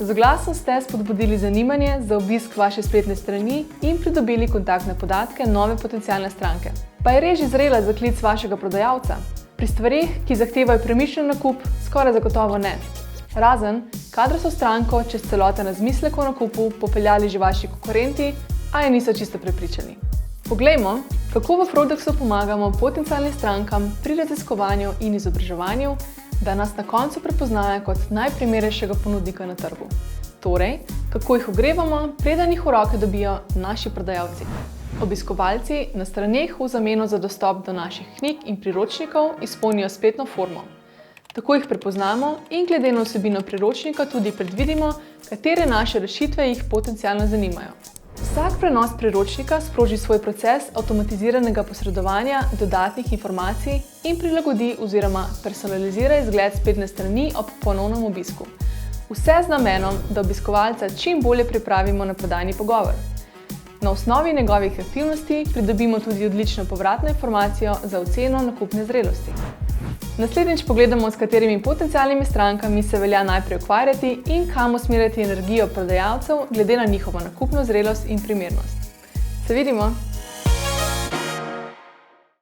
Soglasno ste spodbudili zanimanje za obisk vaše spletne strani in pridobili kontaktne podatke nove potencialne stranke. Pa je res že zrela za klic vašega prodajalca? Pri stvareh, ki zahtevajo premišljen nakup, skoraj zagotovo ne. Razen, kadar so stranko čez celoten razmislek o nakupu popeljali že vaši konkurenti, a je niso čisto prepričani. Poglejmo, kako v Frodexu pomagamo potencialnim strankam pri raziskovanju in izobraževanju, da nas na koncu prepoznajo kot najprimernejšega ponudnika na trgu. Torej, kako jih ogrevamo, preden jih v roke dobijo naši prodajalci. Obiskovalci na straneh v zameno za dostop do naših knjig in priročnikov izpolnijo spletno formo. Tako jih prepoznamo in glede na vsebino priročnika tudi predvidimo, katere naše rešitve jih potencialno zanimajo. Vsak prenos priročnika sproži svoj proces avtomatiziranega posredovanja dodatnih informacij in prilagodi oziroma personalizira izgled spletne strani ob ponovnem obisku. Vse z namenom, da obiskovalca čim bolje pripravimo na prodajni pogovor. Na osnovi njegovih aktivnosti pridobimo tudi odlično povratno informacijo za oceno nakupne zrelosti. Naslednjič pogledamo, s katerimi potencialnimi strankami se velja najprej ukvarjati in kam usmerjati energijo prodajalcev glede na njihovo nakupno zrelost in primernost. Se vidimo!